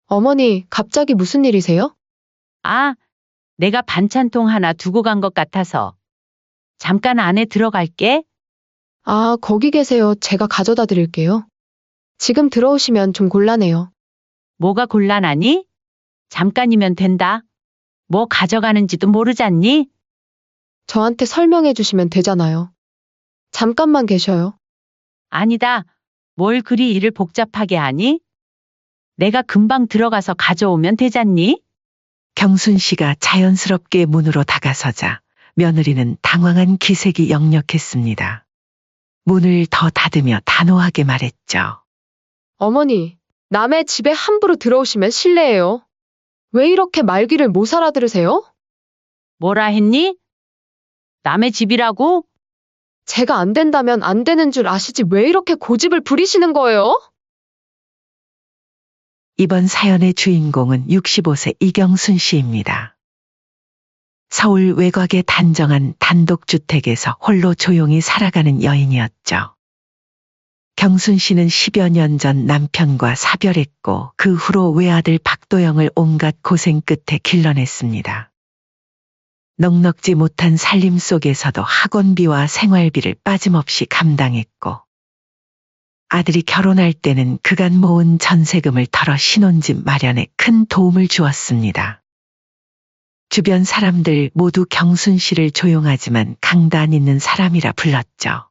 어머니, 갑자기 무슨 일이세요? 아, 내가 반찬통 하나 두고 간 것 같아서. 잠깐 안에 들어갈게. 아, 거기 계세요. 제가 가져다 드릴게요. 지금 들어오시면 좀 곤란해요. 뭐가 곤란하니? 잠깐이면 된다. 뭐 가져가는지도 모르잖니? 저한테 설명해 주시면 되잖아요. 잠깐만 계셔요. 아니다. 뭘 그리 일을 복잡하게 하니? 내가 금방 들어가서 가져오면 되잖니? 경순 씨가 자연스럽게 문으로 다가서자 며느리는 당황한 기색이 역력했습니다. 문을 더 닫으며 단호하게 말했죠. 어머니, 남의 집에 함부로 들어오시면 실례예요. 왜 이렇게 말귀를 못 알아들으세요? 뭐라 했니? 남의 집이라고? 제가 안 된다면 안 되는 줄 아시지 왜 이렇게 고집을 부리시는 거예요? 이번 사연의 주인공은 65세 이경순 씨입니다. 서울 외곽의 단정한 단독주택에서 홀로 조용히 살아가는 여인이었죠. 경순 씨는 10여 년 전 남편과 사별했고 그 후로 외아들 박도영을 온갖 고생 끝에 길러냈습니다. 넉넉지 못한 살림 속에서도 학원비와 생활비를 빠짐없이 감당했고 아들이 결혼할 때는 그간 모은 전세금을 털어 신혼집 마련에 큰 도움을 주었습니다. 주변 사람들 모두 경순 씨를 조용하지만 강단 있는 사람이라 불렀죠.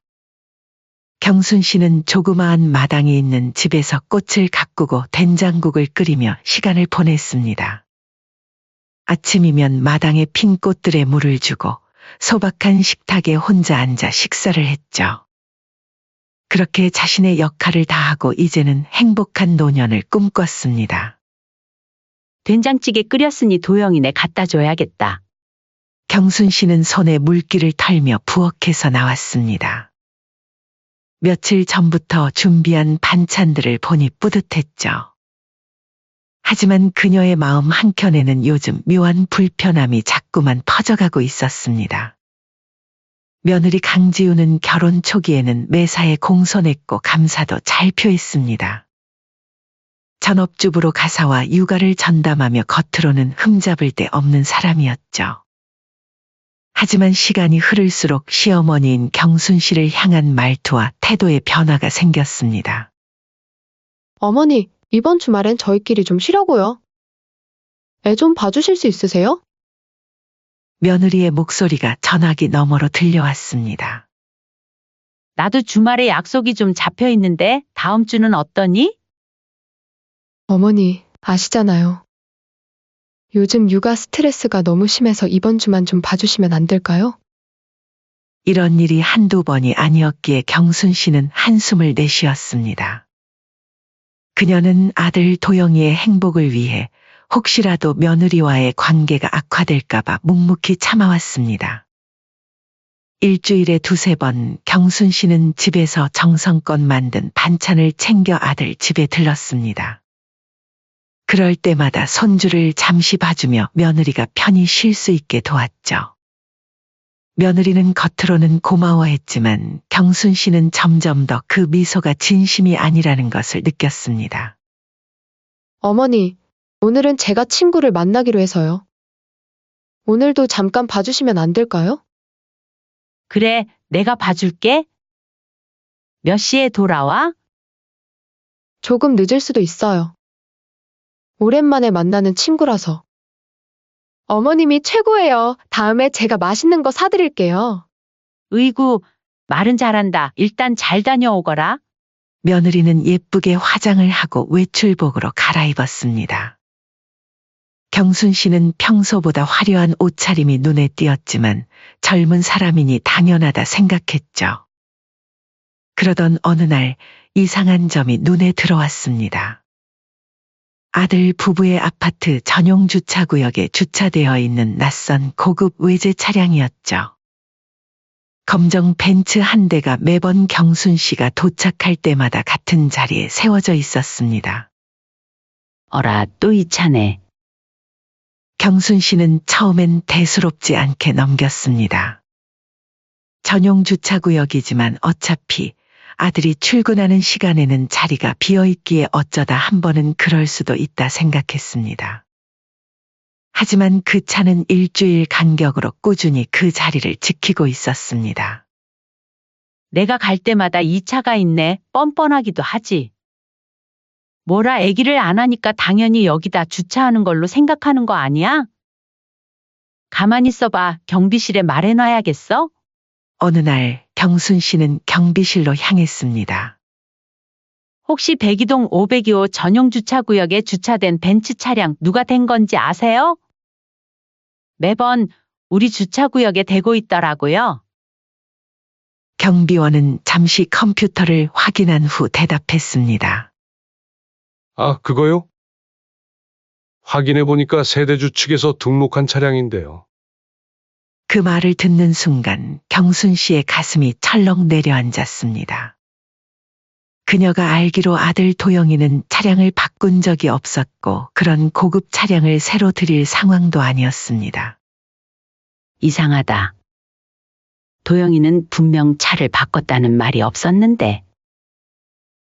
경순 씨는 조그마한 마당이 있는 집에서 꽃을 가꾸고 된장국을 끓이며 시간을 보냈습니다. 아침이면 마당에 핀 꽃들에 물을 주고 소박한 식탁에 혼자 앉아 식사를 했죠. 그렇게 자신의 역할을 다하고 이제는 행복한 노년을 꿈꿨습니다. 된장찌개 끓였으니 도영이네 갖다 줘야겠다. 경순 씨는 손에 물기를 털며 부엌에서 나왔습니다. 며칠 전부터 준비한 반찬들을 보니 뿌듯했죠. 하지만 그녀의 마음 한켠에는 요즘 묘한 불편함이 자꾸만 퍼져가고 있었습니다. 며느리 강지우는 결혼 초기에는 매사에 공손했고 감사도 잘 표했습니다. 전업주부로 가사와 육아를 전담하며 겉으로는 흠잡을 데 없는 사람이었죠. 하지만 시간이 흐를수록 시어머니인 경순 씨를 향한 말투와 태도에 변화가 생겼습니다. 어머니, 이번 주말엔 저희끼리 좀 쉬려고요. 애 좀 봐주실 수 있으세요? 며느리의 목소리가 전화기 너머로 들려왔습니다. 나도 주말에 약속이 좀 잡혀 있는데 다음 주는 어떠니? 어머니, 아시잖아요. 요즘 육아 스트레스가 너무 심해서 이번 주만 좀 봐주시면 안 될까요? 이런 일이 한두 번이 아니었기에 경순 씨는 한숨을 내쉬었습니다. 그녀는 아들 도영이의 행복을 위해 혹시라도 며느리와의 관계가 악화될까봐 묵묵히 참아왔습니다. 일주일에 두세 번 경순 씨는 집에서 정성껏 만든 반찬을 챙겨 아들 집에 들렀습니다. 그럴 때마다 손주를 잠시 봐주며 며느리가 편히 쉴 수 있게 도왔죠. 며느리는 겉으로는 고마워했지만 경순 씨는 점점 더 그 미소가 진심이 아니라는 것을 느꼈습니다. 어머니, 오늘은 제가 친구를 만나기로 해서요. 오늘도 잠깐 봐주시면 안 될까요? 그래, 내가 봐줄게. 몇 시에 돌아와? 조금 늦을 수도 있어요. 오랜만에 만나는 친구라서. 어머님이 최고예요. 다음에 제가 맛있는 거 사드릴게요. 으이구, 말은 잘한다. 일단 잘 다녀오거라. 며느리는 예쁘게 화장을 하고 외출복으로 갈아입었습니다. 경순 씨는 평소보다 화려한 옷차림이 눈에 띄었지만 젊은 사람이니 당연하다 생각했죠. 그러던 어느 날 이상한 점이 눈에 들어왔습니다. 아들 부부의 아파트 전용 주차구역에 주차되어 있는 낯선 고급 외제 차량이었죠. 검정 벤츠 한 대가 매번 경순 씨가 도착할 때마다 같은 자리에 세워져 있었습니다. 어라, 또 이 차네. 경순 씨는 처음엔 대수롭지 않게 넘겼습니다. 전용 주차구역이지만 어차피 아들이 출근하는 시간에는 자리가 비어있기에 어쩌다 한 번은 그럴 수도 있다 생각했습니다. 하지만 그 차는 일주일 간격으로 꾸준히 그 자리를 지키고 있었습니다. 내가 갈 때마다 이 차가 있네. 뻔뻔하기도 하지. 뭐라 애기를 안 하니까 당연히 여기다 주차하는 걸로 생각하는 거 아니야? 가만히 있어봐. 경비실에 말해놔야겠어? 어느 날 경순 씨는 경비실로 향했습니다. 혹시 백이동 502호 전용 주차구역에 주차된 벤츠 차량 누가 된 건지 아세요? 매번 우리 주차구역에 대고 있더라고요. 경비원은 잠시 컴퓨터를 확인한 후 대답했습니다. 아, 그거요? 확인해보니까 세대주 측에서 등록한 차량인데요. 그 말을 듣는 순간 경순 씨의 가슴이 철렁 내려앉았습니다. 그녀가 알기로 아들 도영이는 차량을 바꾼 적이 없었고 그런 고급 차량을 새로 들일 상황도 아니었습니다. 이상하다. 도영이는 분명 차를 바꿨다는 말이 없었는데.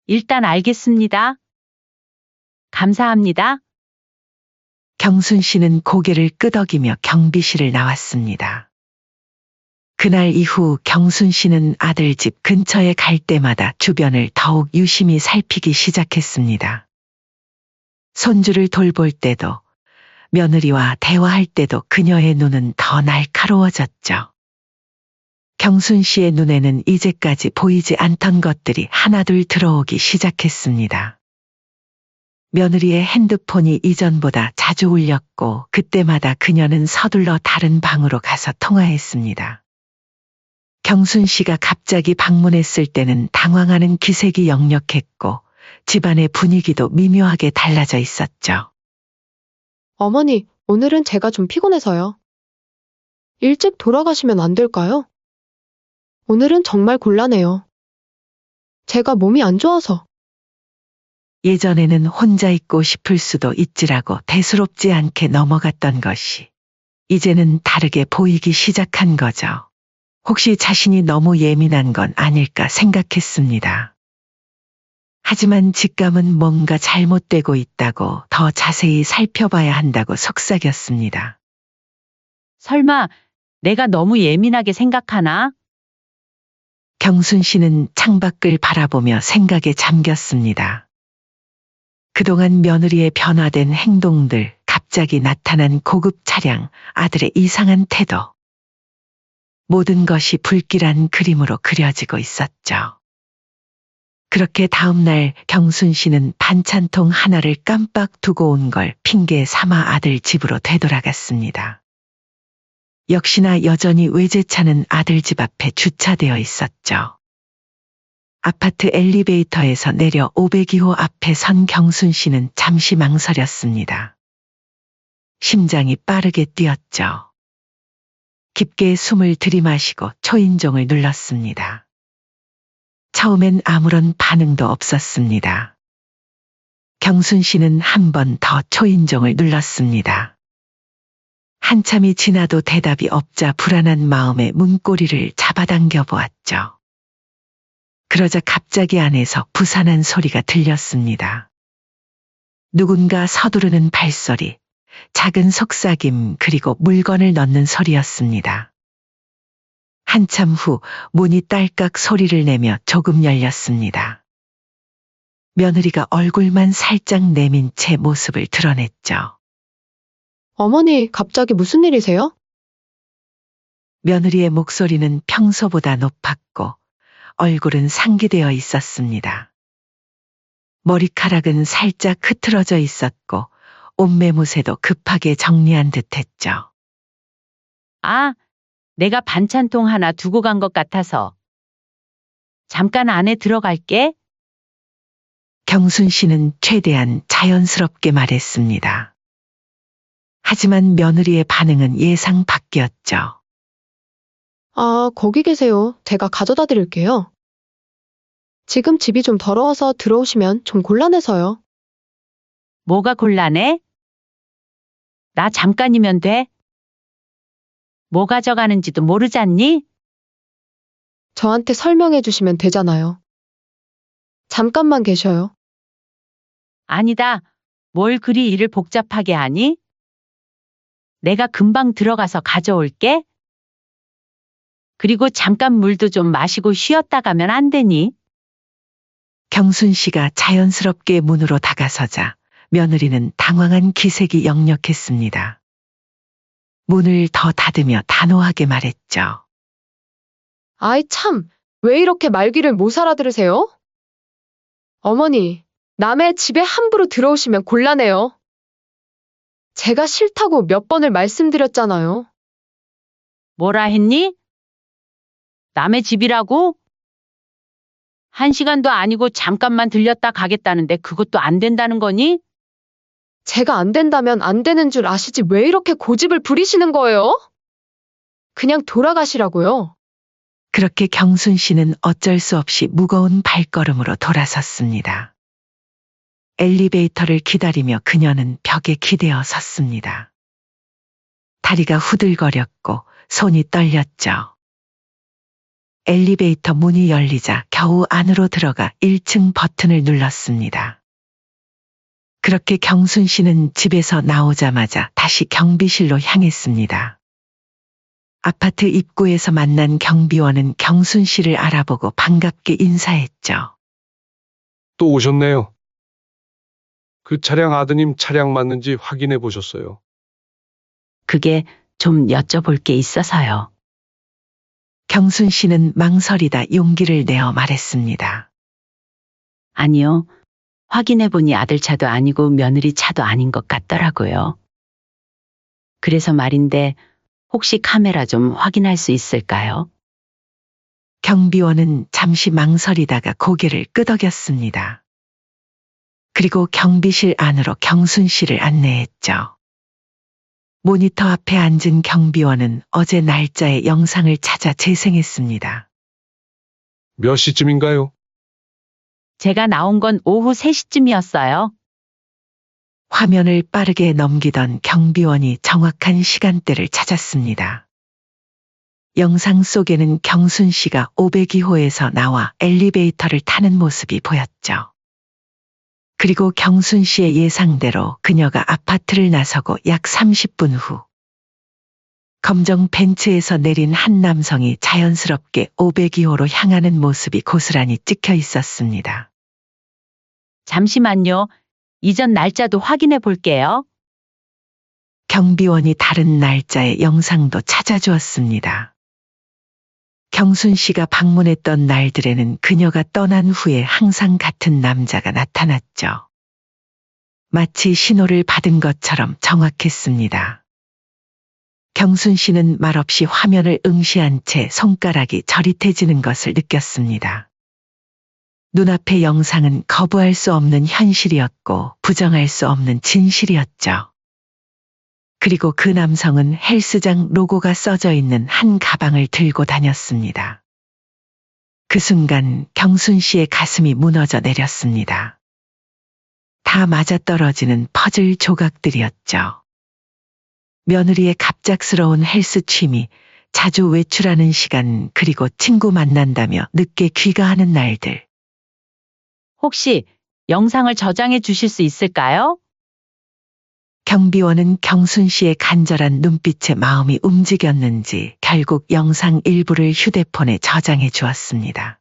일단 알겠습니다. 감사합니다. 경순 씨는 고개를 끄덕이며 경비실을 나왔습니다. 그날 이후 경순 씨는 아들 집 근처에 갈 때마다 주변을 더욱 유심히 살피기 시작했습니다. 손주를 돌볼 때도 며느리와 대화할 때도 그녀의 눈은 더 날카로워졌죠. 경순 씨의 눈에는 이제까지 보이지 않던 것들이 하나둘 들어오기 시작했습니다. 며느리의 핸드폰이 이전보다 자주 울렸고 그때마다 그녀는 서둘러 다른 방으로 가서 통화했습니다. 경순 씨가 갑자기 방문했을 때는 당황하는 기색이 역력했고 집안의 분위기도 미묘하게 달라져 있었죠. 어머니, 오늘은 제가 좀 피곤해서요. 일찍 돌아가시면 안 될까요? 오늘은 정말 곤란해요. 제가 몸이 안 좋아서. 예전에는 혼자 있고 싶을 수도 있지라고 대수롭지 않게 넘어갔던 것이 이제는 다르게 보이기 시작한 거죠. 혹시 자신이 너무 예민한 건 아닐까 생각했습니다. 하지만 직감은 뭔가 잘못되고 있다고 더 자세히 살펴봐야 한다고 속삭였습니다. 설마 내가 너무 예민하게 생각하나? 경순 씨는 창밖을 바라보며 생각에 잠겼습니다. 그동안 며느리의 변화된 행동들, 갑자기 나타난 고급 차량, 아들의 이상한 태도. 모든 것이 불길한 그림으로 그려지고 있었죠. 그렇게 다음날 경순 씨는 반찬통 하나를 깜빡 두고 온 걸 핑계 삼아 아들 집으로 되돌아갔습니다. 역시나 여전히 외제차는 아들 집 앞에 주차되어 있었죠. 아파트 엘리베이터에서 내려 502호 앞에 선 경순 씨는 잠시 망설였습니다. 심장이 빠르게 뛰었죠. 깊게 숨을 들이마시고 초인종을 눌렀습니다. 처음엔 아무런 반응도 없었습니다. 경순 씨는 한 번 더 초인종을 눌렀습니다. 한참이 지나도 대답이 없자 불안한 마음에 문고리를 잡아당겨 보았죠. 그러자 갑자기 안에서 부산한 소리가 들렸습니다. 누군가 서두르는 발소리, 작은 속삭임 그리고 물건을 넣는 소리였습니다. 한참 후 문이 딸깍 소리를 내며 조금 열렸습니다. 며느리가 얼굴만 살짝 내민 채 모습을 드러냈죠. 어머니, 갑자기 무슨 일이세요? 며느리의 목소리는 평소보다 높았고 얼굴은 상기되어 있었습니다. 머리카락은 살짝 흐트러져 있었고 옷매무새도 급하게 정리한 듯했죠. 아, 내가 반찬통 하나 두고 간 것 같아서. 잠깐 안에 들어갈게. 경순 씨는 최대한 자연스럽게 말했습니다. 하지만 며느리의 반응은 예상 밖이었죠. 아, 거기 계세요. 제가 가져다 드릴게요. 지금 집이 좀 더러워서 들어오시면 좀 곤란해서요. 뭐가 곤란해? 나 잠깐이면 돼. 뭐 가져가는지도 모르잖니? 저한테 설명해 주시면 되잖아요. 잠깐만 계셔요. 아니다. 뭘 그리 일을 복잡하게 하니? 내가 금방 들어가서 가져올게. 그리고 잠깐 물도 좀 마시고 쉬었다 가면 안 되니? 경순 씨가 자연스럽게 문으로 다가서자 며느리는 당황한 기색이 역력했습니다. 문을 더 닫으며 단호하게 말했죠. 아이 참, 왜 이렇게 말귀를 못 알아들으세요? 어머니, 남의 집에 함부로 들어오시면 곤란해요. 제가 싫다고 몇 번을 말씀드렸잖아요. 뭐라 했니? 남의 집이라고? 1시간도 아니고 잠깐만 들렸다 가겠다는데 그것도 안 된다는 거니? 제가 안 된다면 안 되는 줄 아시지 왜 이렇게 고집을 부리시는 거예요? 그냥 돌아가시라고요. 그렇게 경순 씨는 어쩔 수 없이 무거운 발걸음으로 돌아섰습니다. 엘리베이터를 기다리며 그녀는 벽에 기대어 섰습니다. 다리가 후들거렸고 손이 떨렸죠. 엘리베이터 문이 열리자 겨우 안으로 들어가 1층 버튼을 눌렀습니다. 그렇게 경순 씨는 집에서 나오자마자 다시 경비실로 향했습니다. 아파트 입구에서 만난 경비원은 경순 씨를 알아보고 반갑게 인사했죠. 또 오셨네요. 그 차량 아드님 차량 맞는지 확인해 보셨어요? 그게 좀 여쭤볼 게 있어서요. 경순 씨는 망설이다 용기를 내어 말했습니다. 아니요. 확인해보니 아들 차도 아니고 며느리 차도 아닌 것 같더라고요. 그래서 말인데 혹시 카메라 좀 확인할 수 있을까요? 경비원은 잠시 망설이다가 고개를 끄덕였습니다. 그리고 경비실 안으로 경순 씨를 안내했죠. 모니터 앞에 앉은 경비원은 어제 날짜의 영상을 찾아 재생했습니다. 몇 시쯤인가요? 제가 나온 건 오후 3시쯤이었어요. 화면을 빠르게 넘기던 경비원이 정확한 시간대를 찾았습니다. 영상 속에는 경순 씨가 502호에서 나와 엘리베이터를 타는 모습이 보였죠. 그리고 경순 씨의 예상대로 그녀가 아파트를 나서고 약 30분 후 검정 벤츠에서 내린 한 남성이 자연스럽게 502호로 향하는 모습이 고스란히 찍혀 있었습니다. 잠시만요. 이전 날짜도 확인해 볼게요. 경비원이 다른 날짜의 영상도 찾아주었습니다. 경순 씨가 방문했던 날들에는 그녀가 떠난 후에 항상 같은 남자가 나타났죠. 마치 신호를 받은 것처럼 정확했습니다. 경순 씨는 말없이 화면을 응시한 채 손가락이 저릿해지는 것을 느꼈습니다. 눈앞의 영상은 거부할 수 없는 현실이었고 부정할 수 없는 진실이었죠. 그리고 그 남성은 헬스장 로고가 써져 있는 한 가방을 들고 다녔습니다. 그 순간 경순 씨의 가슴이 무너져 내렸습니다. 다 맞아떨어지는 퍼즐 조각들이었죠. 며느리의 갑작스러운 헬스 취미, 자주 외출하는 시간, 그리고 친구 만난다며 늦게 귀가하는 날들. 혹시 영상을 저장해 주실 수 있을까요? 경비원은 경순 씨의 간절한 눈빛에 마음이 움직였는지 결국 영상 일부를 휴대폰에 저장해 주었습니다.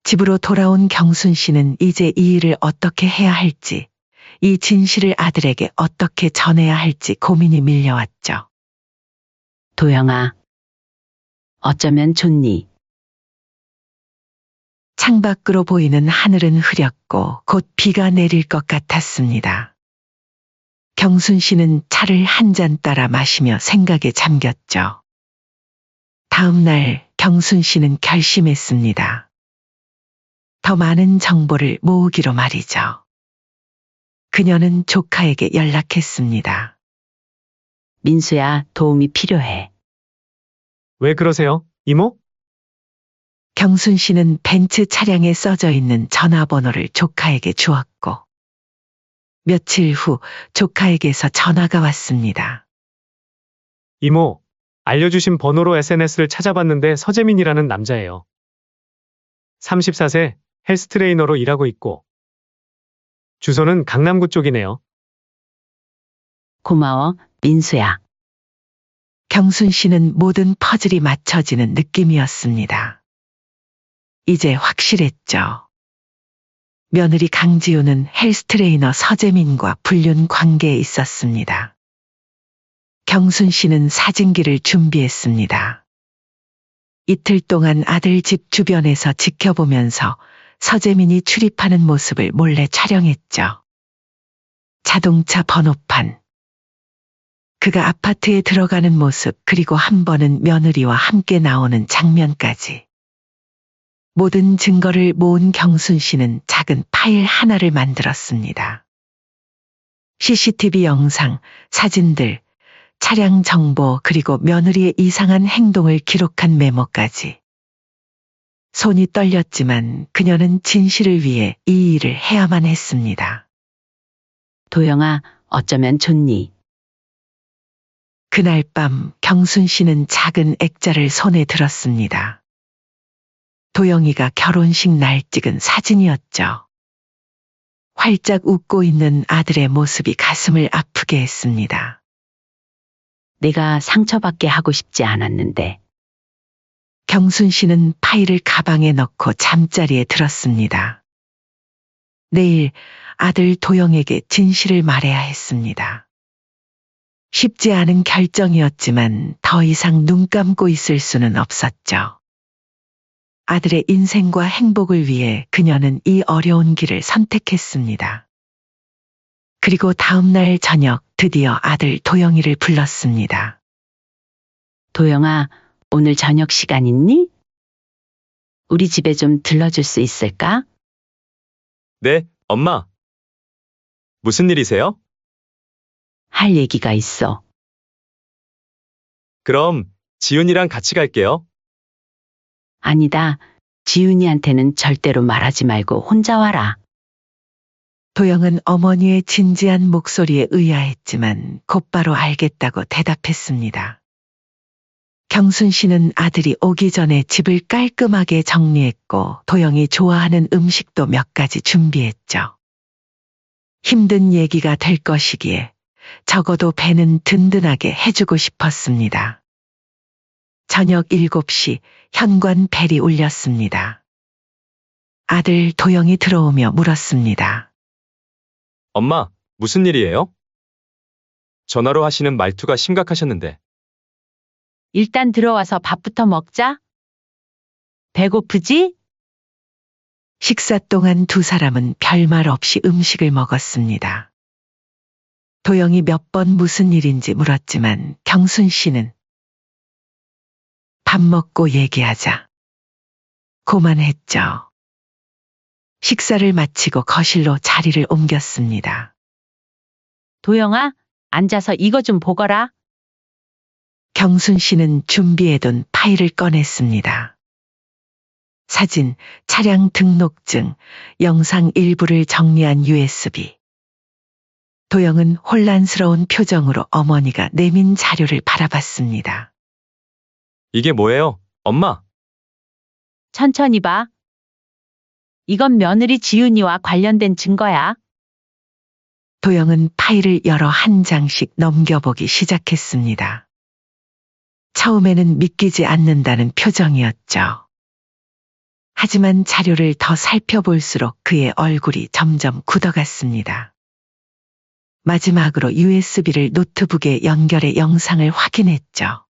집으로 돌아온 경순 씨는 이제 이 일을 어떻게 해야 할지, 이 진실을 아들에게 어떻게 전해야 할지 고민이 밀려왔죠. 도영아, 어쩌면 좋니? 창밖으로 보이는 하늘은 흐렸고 곧 비가 내릴 것 같았습니다. 경순 씨는 차를 한 잔 따라 마시며 생각에 잠겼죠. 다음 날 경순 씨는 결심했습니다. 더 많은 정보를 모으기로 말이죠. 그녀는 조카에게 연락했습니다. 민수야, 도움이 필요해. 왜 그러세요, 이모? 경순 씨는 벤츠 차량에 써져 있는 전화번호를 조카에게 주었고 며칠 후 조카에게서 전화가 왔습니다. 이모, 알려주신 번호로 SNS를 찾아봤는데 서재민이라는 남자예요. 34세, 헬스 트레이너로 일하고 있고. 주소는 강남구 쪽이네요. 고마워, 민수야. 경순 씨는 모든 퍼즐이 맞춰지는 느낌이었습니다. 이제 확실했죠. 며느리 강지우는 헬스 트레이너 서재민과 불륜 관계에 있었습니다. 경순 씨는 사진기를 준비했습니다. 이틀 동안 아들 집 주변에서 지켜보면서 서재민이 출입하는 모습을 몰래 촬영했죠. 자동차 번호판, 그가 아파트에 들어가는 모습, 그리고 한 번은 며느리와 함께 나오는 장면까지. 모든 증거를 모은 경순 씨는 작은 파일 하나를 만들었습니다. CCTV 영상, 사진들, 차량 정보, 그리고 며느리의 이상한 행동을 기록한 메모까지. 손이 떨렸지만 그녀는 진실을 위해 이 일을 해야만 했습니다. 도영아, 어쩌면 좋니? 그날 밤 경순 씨는 작은 액자를 손에 들었습니다. 도영이가 결혼식 날 찍은 사진이었죠. 활짝 웃고 있는 아들의 모습이 가슴을 아프게 했습니다. 내가 상처받게 하고 싶지 않았는데. 경순 씨는 파일을 가방에 넣고 잠자리에 들었습니다. 내일 아들 도영에게 진실을 말해야 했습니다. 쉽지 않은 결정이었지만 더 이상 눈 감고 있을 수는 없었죠. 아들의 인생과 행복을 위해 그녀는 이 어려운 길을 선택했습니다. 그리고 다음 날 저녁 드디어 아들 도영이를 불렀습니다. 도영아, 오늘 저녁 시간 있니? 우리 집에 좀 들러줄 수 있을까? 네, 엄마. 무슨 일이세요? 할 얘기가 있어. 그럼 지훈이랑 같이 갈게요. 아니다. 지훈이한테는 절대로 말하지 말고 혼자 와라. 도영은 어머니의 진지한 목소리에 의아했지만 곧바로 알겠다고 대답했습니다. 경순 씨는 아들이 오기 전에 집을 깔끔하게 정리했고 도영이 좋아하는 음식도 몇 가지 준비했죠. 힘든 얘기가 될 것이기에 적어도 배는 든든하게 해주고 싶었습니다. 저녁 7시 현관 벨이 울렸습니다. 아들 도영이 들어오며 물었습니다. 엄마, 무슨 일이에요? 전화로 하시는 말투가 심각하셨는데. 일단 들어와서 밥부터 먹자. 배고프지? 식사 동안 두 사람은 별말 없이 음식을 먹었습니다. 도영이 몇 번 무슨 일인지 물었지만 경순 씨는 밥 먹고 얘기하자. 고만했죠. 식사를 마치고 거실로 자리를 옮겼습니다. 도영아, 앉아서 이거 좀 보거라. 경순 씨는 준비해둔 파일을 꺼냈습니다. 사진, 차량 등록증, 영상 일부를 정리한 USB. 도영은 혼란스러운 표정으로 어머니가 내민 자료를 바라봤습니다. 이게 뭐예요, 엄마? 천천히 봐. 이건 며느리 지훈이와 관련된 증거야. 도영은 파일을 열어 한 장씩 넘겨보기 시작했습니다. 처음에는 믿기지 않는다는 표정이었죠. 하지만 자료를 더 살펴볼수록 그의 얼굴이 점점 굳어갔습니다. 마지막으로 USB를 노트북에 연결해 영상을 확인했죠.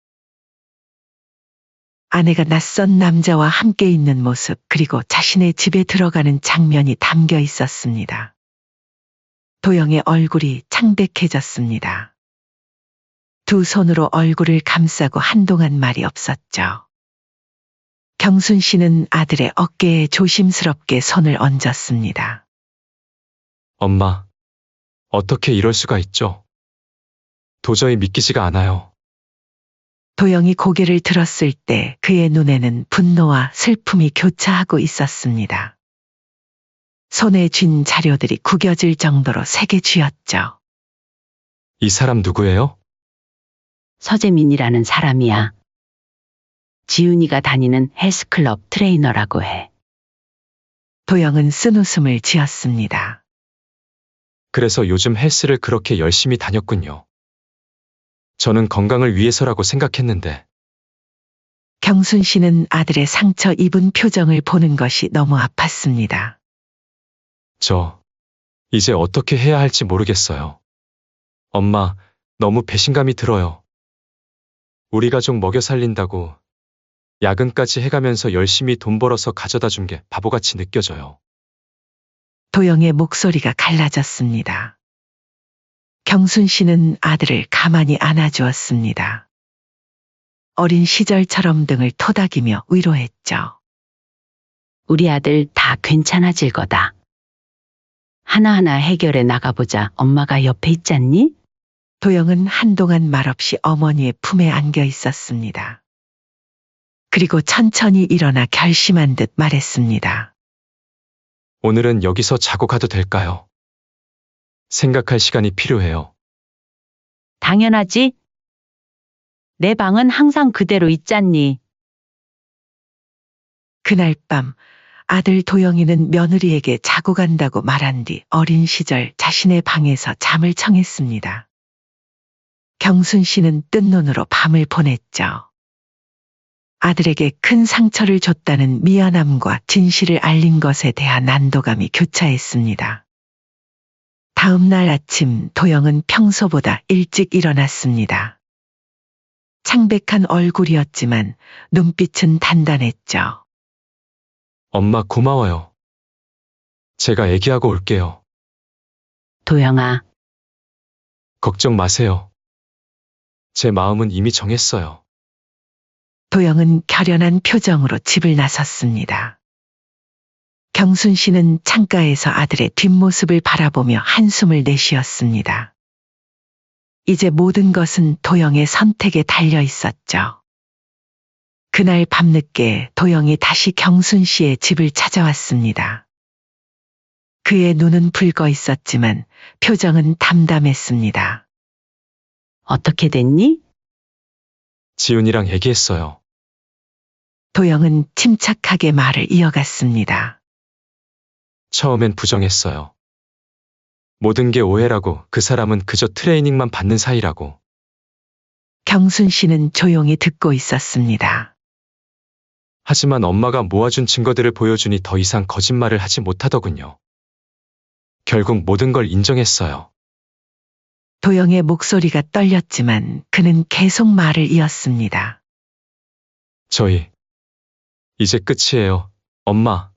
아내가 낯선 남자와 함께 있는 모습, 그리고 자신의 집에 들어가는 장면이 담겨 있었습니다. 도영의 얼굴이 창백해졌습니다. 두 손으로 얼굴을 감싸고 한동안 말이 없었죠. 경순 씨는 아들의 어깨에 조심스럽게 손을 얹었습니다. 엄마, 어떻게 이럴 수가 있죠? 도저히 믿기지가 않아요. 도영이 고개를 들었을 때 그의 눈에는 분노와 슬픔이 교차하고 있었습니다. 손에 쥔 자료들이 구겨질 정도로 세게 쥐었죠. 이 사람 누구예요? 서재민이라는 사람이야. 지훈이가 다니는 헬스클럽 트레이너라고 해. 도영은 쓴웃음을 지었습니다. 그래서 요즘 헬스를 그렇게 열심히 다녔군요. 저는 건강을 위해서라고 생각했는데, 경순 씨는 아들의 상처 입은 표정을 보는 것이 너무 아팠습니다. 이제 어떻게 해야 할지 모르겠어요. 엄마, 너무 배신감이 들어요. 우리 가족 먹여 살린다고 야근까지 해가면서 열심히 돈 벌어서 가져다 준 게 바보같이 느껴져요. 도영의 목소리가 갈라졌습니다. 경순 씨는 아들을 가만히 안아주었습니다. 어린 시절처럼 등을 토닥이며 위로했죠. 우리 아들 다 괜찮아질 거다. 하나하나 해결해 나가보자. 엄마가 옆에 있잖니? 도영은 한동안 말없이 어머니의 품에 안겨 있었습니다. 그리고 천천히 일어나 결심한 듯 말했습니다. 오늘은 여기서 자고 가도 될까요? 생각할 시간이 필요해요. 당연하지. 내 방은 항상 그대로 있잖니. 그날 밤 아들 도영이는 며느리에게 자고 간다고 말한 뒤 어린 시절 자신의 방에서 잠을 청했습니다. 경순 씨는 뜬 눈으로 밤을 보냈죠. 아들에게 큰 상처를 줬다는 미안함과 진실을 알린 것에 대한 안도감이 교차했습니다. 다음 날 아침 도영은 평소보다 일찍 일어났습니다. 창백한 얼굴이었지만 눈빛은 단단했죠. 엄마 고마워요. 제가 애기하고 올게요. 도영아, 걱정 마세요. 제 마음은 이미 정했어요. 도영은 결연한 표정으로 집을 나섰습니다. 경순 씨는 창가에서 아들의 뒷모습을 바라보며 한숨을 내쉬었습니다. 이제 모든 것은 도영의 선택에 달려 있었죠. 그날 밤늦게 도영이 다시 경순 씨의 집을 찾아왔습니다. 그의 눈은 붉어 있었지만 표정은 담담했습니다. 어떻게 됐니? 지훈이랑 얘기했어요. 도영은 침착하게 말을 이어갔습니다. 처음엔 부정했어요. 모든 게 오해라고, 그 사람은 그저 트레이닝만 받는 사이라고. 경순 씨는 조용히 듣고 있었습니다. 하지만 엄마가 모아준 증거들을 보여주니 더 이상 거짓말을 하지 못하더군요. 결국 모든 걸 인정했어요. 도영의 목소리가 떨렸지만 그는 계속 말을 이었습니다. 이제 끝이에요, 엄마.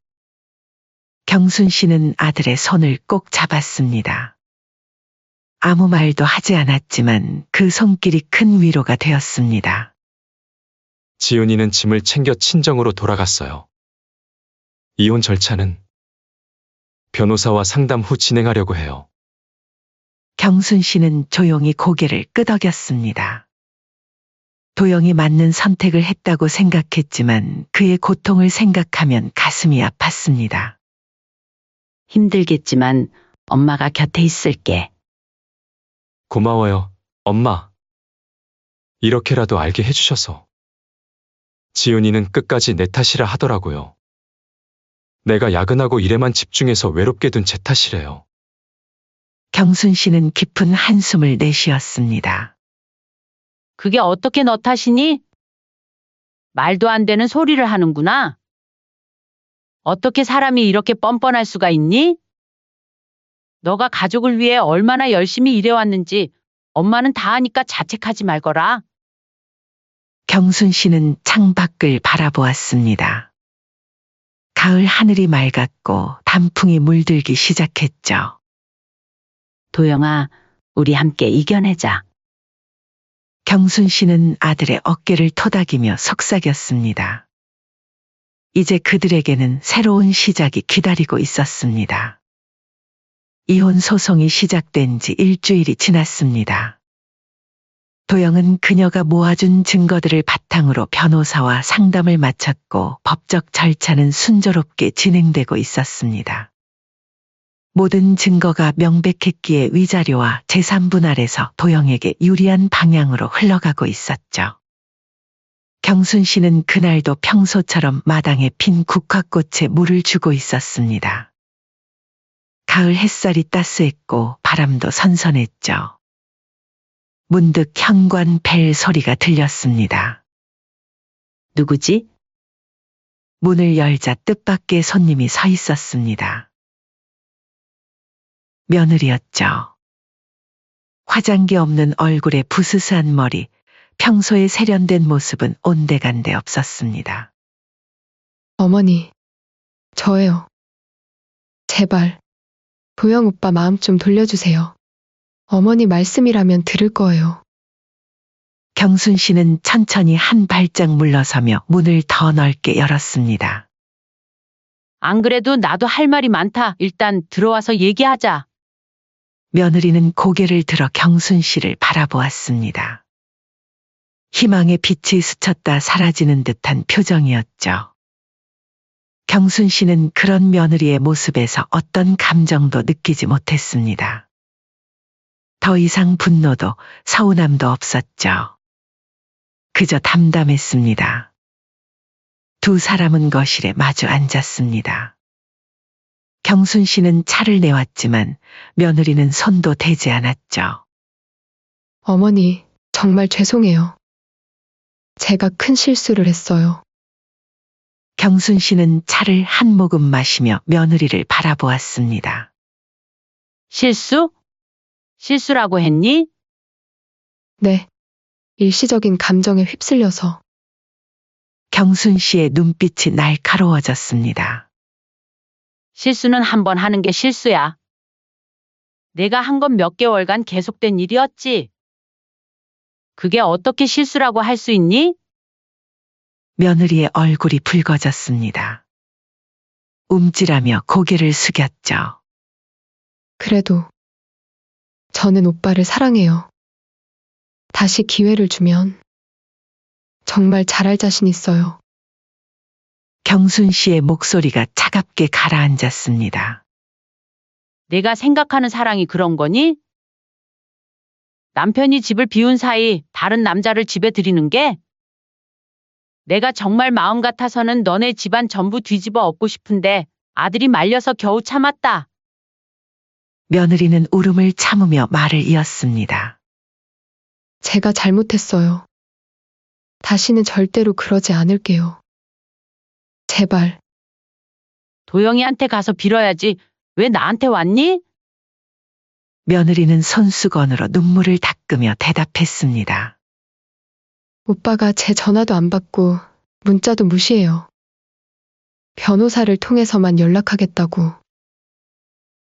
경순 씨는 아들의 손을 꼭 잡았습니다. 아무 말도 하지 않았지만 그 손길이 큰 위로가 되었습니다. 지훈이는 짐을 챙겨 친정으로 돌아갔어요. 이혼 절차는 변호사와 상담 후 진행하려고 해요. 경순 씨는 조용히 고개를 끄덕였습니다. 도영이 맞는 선택을 했다고 생각했지만 그의 고통을 생각하면 가슴이 아팠습니다. 힘들겠지만 엄마가 곁에 있을게. 고마워요, 엄마. 이렇게라도 알게 해주셔서. 지훈이는 끝까지 내 탓이라 하더라고요. 내가 야근하고 일에만 집중해서 외롭게 둔 제 탓이래요. 경순 씨는 깊은 한숨을 내쉬었습니다. 그게 어떻게 너 탓이니? 말도 안 되는 소리를 하는구나. 어떻게 사람이 이렇게 뻔뻔할 수가 있니? 너가 가족을 위해 얼마나 열심히 일해왔는지 엄마는 다 아니까 자책하지 말거라. 경순 씨는 창밖을 바라보았습니다. 가을 하늘이 맑았고 단풍이 물들기 시작했죠. 도영아, 우리 함께 이겨내자. 경순 씨는 아들의 어깨를 토닥이며 속삭였습니다. 이제 그들에게는 새로운 시작이 기다리고 있었습니다. 이혼 소송이 시작된 지 일주일이 지났습니다. 도영은 그녀가 모아준 증거들을 바탕으로 변호사와 상담을 마쳤고 법적 절차는 순조롭게 진행되고 있었습니다. 모든 증거가 명백했기에 위자료와 재산 분할에서 도영에게 유리한 방향으로 흘러가고 있었죠. 경순 씨는 그날도 평소처럼 마당에 핀 국화꽃에 물을 주고 있었습니다. 가을 햇살이 따스했고 바람도 선선했죠. 문득 현관 벨 소리가 들렸습니다. 누구지? 문을 열자 뜻밖의 손님이 서 있었습니다. 며느리였죠. 화장기 없는 얼굴에 부스스한 머리, 평소에 세련된 모습은 온데간데 없었습니다. 어머니, 저예요. 제발, 도영 오빠 마음 좀 돌려주세요. 어머니 말씀이라면 들을 거예요. 경순 씨는 천천히 한 발짝 물러서며 문을 더 넓게 열었습니다. 안 그래도 나도 할 말이 많다. 일단 들어와서 얘기하자. 며느리는 고개를 들어 경순 씨를 바라보았습니다. 희망의 빛이 스쳤다 사라지는 듯한 표정이었죠. 경순 씨는 그런 며느리의 모습에서 어떤 감정도 느끼지 못했습니다. 더 이상 분노도 서운함도 없었죠. 그저 담담했습니다. 두 사람은 거실에 마주 앉았습니다. 경순 씨는 차를 내왔지만 며느리는 손도 대지 않았죠. 어머니, 정말 죄송해요. 제가 큰 실수를 했어요. 경순 씨는 차를 한 모금 마시며 며느리를 바라보았습니다. 실수? 실수라고 했니? 네. 일시적인 감정에 휩쓸려서. 경순 씨의 눈빛이 날카로워졌습니다. 실수는 한 번 하는 게 실수야. 내가 한 건 몇 개월간 계속된 일이었지. 그게 어떻게 실수라고 할 수 있니? 며느리의 얼굴이 붉어졌습니다. 움찔하며 고개를 숙였죠. 그래도 저는 오빠를 사랑해요. 다시 기회를 주면 정말 잘할 자신 있어요. 경순 씨의 목소리가 차갑게 가라앉았습니다. 내가 생각하는 사랑이 그런 거니? 남편이 집을 비운 사이 다른 남자를 집에 들이는 게? 내가 정말 마음 같아서는 너네 집안 전부 뒤집어 엎고 싶은데 아들이 말려서 겨우 참았다. 며느리는 울음을 참으며 말을 이었습니다. 제가 잘못했어요. 다시는 절대로 그러지 않을게요. 제발. 도영이한테 가서 빌어야지. 왜 나한테 왔니? 며느리는 손수건으로 눈물을 닦으며 대답했습니다. 오빠가 제 전화도 안 받고 문자도 무시해요. 변호사를 통해서만 연락하겠다고.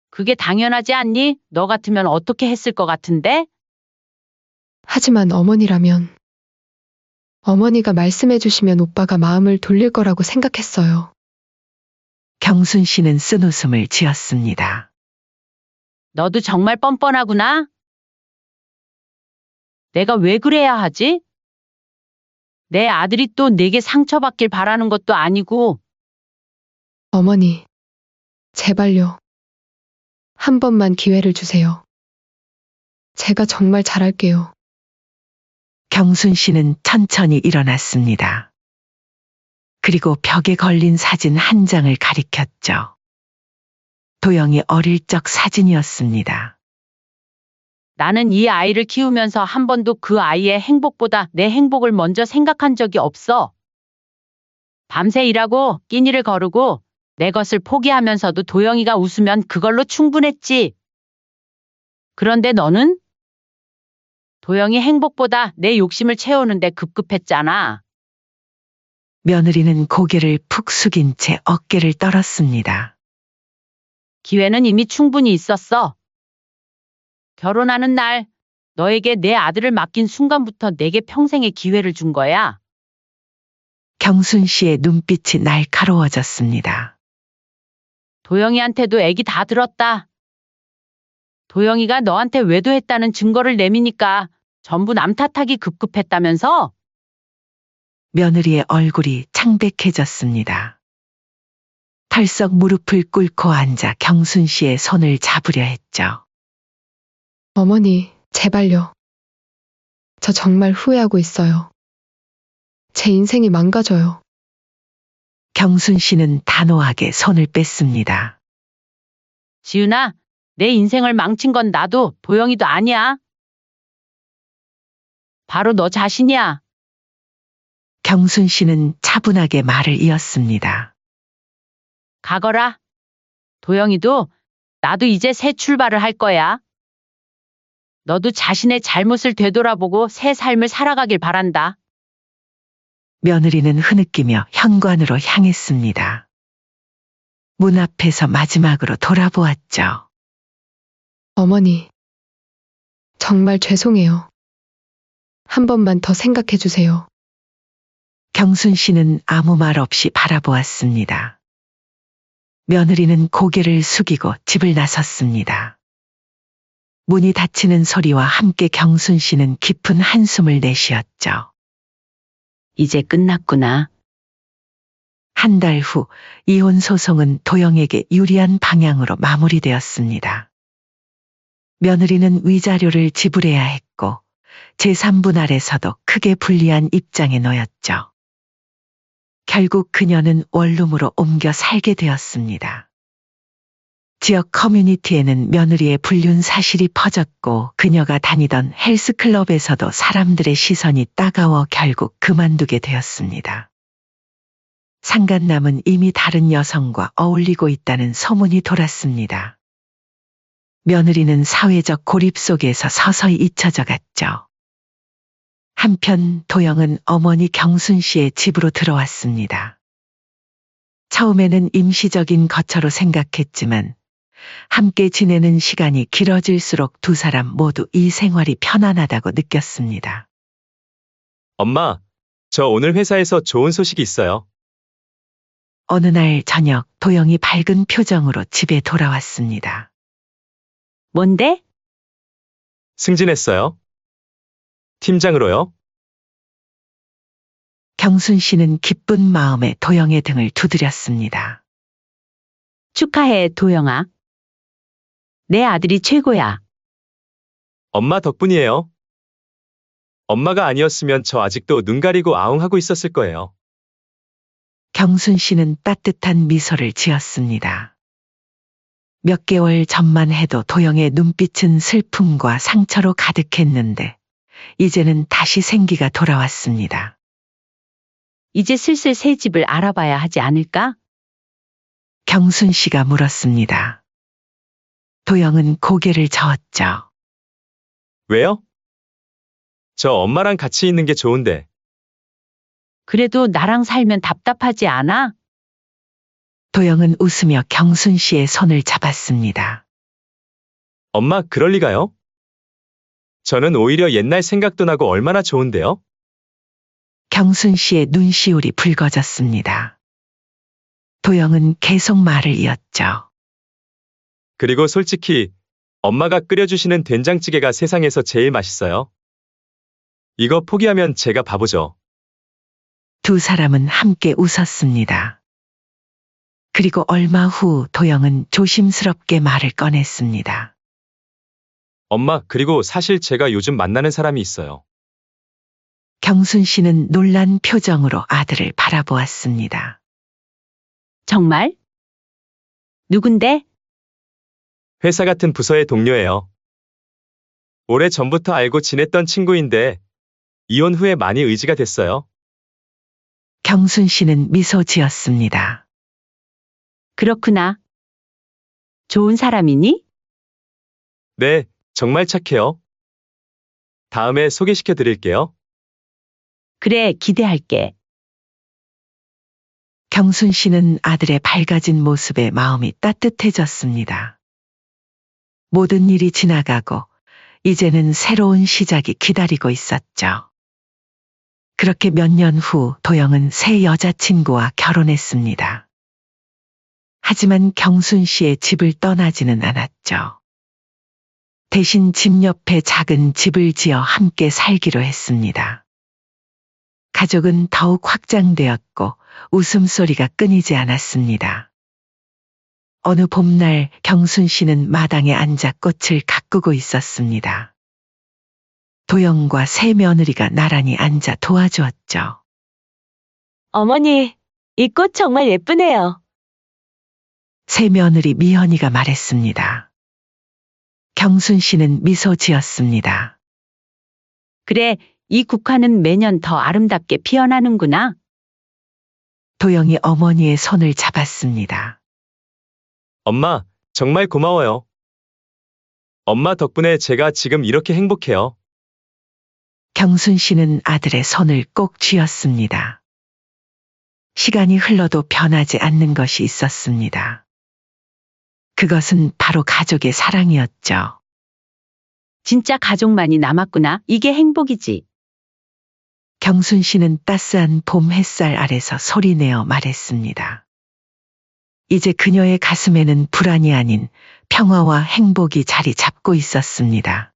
그게 당연하지 않니? 너 같으면 어떻게 했을 것 같은데? 하지만 어머니라면 어머니가 말씀해 주시면 오빠가 마음을 돌릴 거라고 생각했어요. 경순 씨는 쓴웃음을 지었습니다. 너도 정말 뻔뻔하구나. 내가 왜 그래야 하지? 내 아들이 또 내게 상처받길 바라는 것도 아니고. 어머니, 제발요. 한 번만 기회를 주세요. 제가 정말 잘할게요. 경순 씨는 천천히 일어났습니다. 그리고 벽에 걸린 사진 한 장을 가리켰죠. 도영이 어릴 적 사진이었습니다. 나는 이 아이를 키우면서 한 번도 그 아이의 행복보다 내 행복을 먼저 생각한 적이 없어. 밤새 일하고 끼니를 거르고 내 것을 포기하면서도 도영이가 웃으면 그걸로 충분했지. 그런데 너는? 도영이 행복보다 내 욕심을 채우는데 급급했잖아. 며느리는 고개를 푹 숙인 채 어깨를 떨었습니다. 기회는 이미 충분히 있었어. 결혼하는 날 너에게 내 아들을 맡긴 순간부터 내게 평생의 기회를 준 거야. 경순 씨의 눈빛이 날카로워졌습니다. 도영이한테도 애기 다 들었다. 도영이가 너한테 외도했다는 증거를 내미니까 전부 남 탓하기 급급했다면서? 며느리의 얼굴이 창백해졌습니다. 털썩 무릎을 꿇고 앉아 경순 씨의 손을 잡으려 했죠. 어머니, 제발요. 저 정말 후회하고 있어요. 제 인생이 망가져요. 경순 씨는 단호하게 손을 뺐습니다. 지은아, 내 인생을 망친 건 나도 도영이도 아니야. 바로 너 자신이야. 경순 씨는 차분하게 말을 이었습니다. 가거라. 도영이도 나도 이제 새 출발을 할 거야. 너도 자신의 잘못을 되돌아보고 새 삶을 살아가길 바란다. 며느리는 흐느끼며 현관으로 향했습니다. 문 앞에서 마지막으로 돌아보았죠. 어머니, 정말 죄송해요. 한 번만 더 생각해 주세요. 경순 씨는 아무 말 없이 바라보았습니다. 며느리는 고개를 숙이고 집을 나섰습니다. 문이 닫히는 소리와 함께 경순 씨는 깊은 한숨을 내쉬었죠. 이제 끝났구나. 한 달 후 이혼 소송은 도영에게 유리한 방향으로 마무리되었습니다. 며느리는 위자료를 지불해야 했고 제3분할에서도 크게 불리한 입장에 놓였죠. 결국 그녀는 원룸으로 옮겨 살게 되었습니다. 지역 커뮤니티에는 며느리의 불륜 사실이 퍼졌고 그녀가 다니던 헬스클럽에서도 사람들의 시선이 따가워 결국 그만두게 되었습니다. 상간남은 이미 다른 여성과 어울리고 있다는 소문이 돌았습니다. 며느리는 사회적 고립 속에서 서서히 잊혀져 갔죠. 한편 도영은 어머니 경순 씨의 집으로 들어왔습니다. 처음에는 임시적인 거처로 생각했지만 함께 지내는 시간이 길어질수록 두 사람 모두 이 생활이 편안하다고 느꼈습니다. 엄마, 저 오늘 회사에서 좋은 소식이 있어요. 어느 날 저녁 도영이 밝은 표정으로 집에 돌아왔습니다. 뭔데? 승진했어요. 팀장으로요. 경순 씨는 기쁜 마음에 도영의 등을 두드렸습니다. 축하해, 도영아. 내 아들이 최고야. 엄마 덕분이에요. 엄마가 아니었으면 저 아직도 눈 가리고 아웅하고 있었을 거예요. 경순 씨는 따뜻한 미소를 지었습니다. 몇 개월 전만 해도 도영의 눈빛은 슬픔과 상처로 가득했는데 이제는 다시 생기가 돌아왔습니다. 이제 슬슬 새 집을 알아봐야 하지 않을까? 경순 씨가 물었습니다. 도영은 고개를 저었죠. 왜요? 저 엄마랑 같이 있는 게 좋은데. 그래도 나랑 살면 답답하지 않아? 도영은 웃으며 경순 씨의 손을 잡았습니다. 엄마, 그럴 리가요? 저는 오히려 옛날 생각도 나고 얼마나 좋은데요? 경순 씨의 눈시울이 붉어졌습니다. 도영은 계속 말을 이었죠. 그리고 솔직히 엄마가 끓여주시는 된장찌개가 세상에서 제일 맛있어요. 이거 포기하면 제가 바보죠. 두 사람은 함께 웃었습니다. 그리고 얼마 후 도영은 조심스럽게 말을 꺼냈습니다. 엄마, 그리고 사실 제가 요즘 만나는 사람이 있어요. 경순 씨는 놀란 표정으로 아들을 바라보았습니다. 정말? 누군데? 회사 같은 부서의 동료예요. 오래 전부터 알고 지냈던 친구인데 이혼 후에 많이 의지가 됐어요. 경순 씨는 미소 지었습니다. 그렇구나. 좋은 사람이니? 네, 정말 착해요. 다음에 소개시켜 드릴게요. 그래, 기대할게. 경순 씨는 아들의 밝아진 모습에 마음이 따뜻해졌습니다. 모든 일이 지나가고 이제는 새로운 시작이 기다리고 있었죠. 그렇게 몇 년 후 도영은 새 여자친구와 결혼했습니다. 하지만 경순 씨의 집을 떠나지는 않았죠. 대신 집 옆에 작은 집을 지어 함께 살기로 했습니다. 가족은 더욱 확장되었고 웃음소리가 끊이지 않았습니다. 어느 봄날 경순 씨는 마당에 앉아 꽃을 가꾸고 있었습니다. 도영과 새 며느리가 나란히 앉아 도와주었죠. 어머니, 이 꽃 정말 예쁘네요. 새 며느리 미연이가 말했습니다. 경순 씨는 미소 지었습니다. 그래, 이 국화는 매년 더 아름답게 피어나는구나. 도영이 어머니의 손을 잡았습니다. 엄마, 정말 고마워요. 엄마 덕분에 제가 지금 이렇게 행복해요. 경순 씨는 아들의 손을 꼭 쥐었습니다. 시간이 흘러도 변하지 않는 것이 있었습니다. 그것은 바로 가족의 사랑이었죠. 진짜 가족만이 남았구나. 이게 행복이지. 경순 씨는 따스한 봄 햇살 아래서 소리내어 말했습니다. 이제 그녀의 가슴에는 불안이 아닌 평화와 행복이 자리 잡고 있었습니다.